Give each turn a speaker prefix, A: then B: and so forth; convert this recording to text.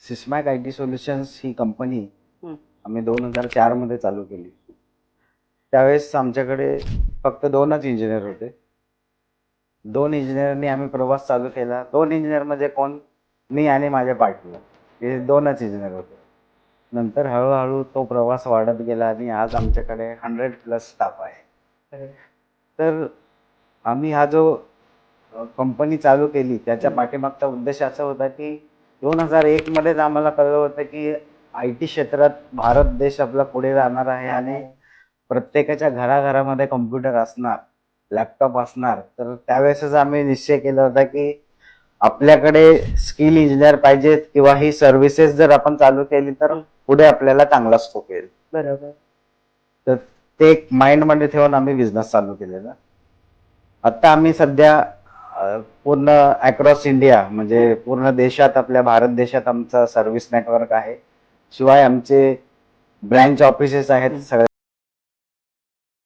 A: सिस्मॅक I T solutions ही company
B: हं.
A: आम्ही 2004 मध्ये चालू केली. त्यावेळेस आमच्याकडे फक्त 2च इंजिनियर होते. 2 इंजिनियरनी आम्ही प्रवास चालू केला. 2 इंजिनियर म्हणजे कोण? मी आणि माझे पार्टनर. हे 2च इंजिनियर होते. नंतर हळूहळू तो प्रवास वाढत गेला आणि आज आमच्याकडे 100+ स्टाफ आहे.
B: अरे
A: तर आम्ही हा जो कंपनी चालू केली त्याच्या
B: हं.
A: पाठीमागचा उद्देश असा होता की 2001 मध्येच आम्हाला कळलं होतं की आय टी क्षेत्रात भारत देश आपला पुढे जाणार आहे आणि प्रत्येकाच्या घराघरामध्ये कम्प्युटर असणार, लॅपटॉप असणार. तर त्यावेळेसच आम्ही निश्चय केला होता की आपल्याकडे स्किल इंजिनियर पाहिजेत किंवा ही सर्व्हिसेस जर आपण चालू केली तर
B: हं.
A: पुढे आपल्याला चांगला स्कोप येईल.
B: बरोबर.
A: तर ते एक माइंडमध्ये ठेवून आम्ही बिझनेस चालू केलेला. आता आम्ही सध्या पूर्ण अक्रॉस इंडिया म्हणजे पूर्ण देशात आपल्या भारत देशात आमचं सर्व्हिस नेटवर्क आहे. शिवाय आमचे ब्रँच ऑफिसेस आहेत
B: हं.
A: सगळ्या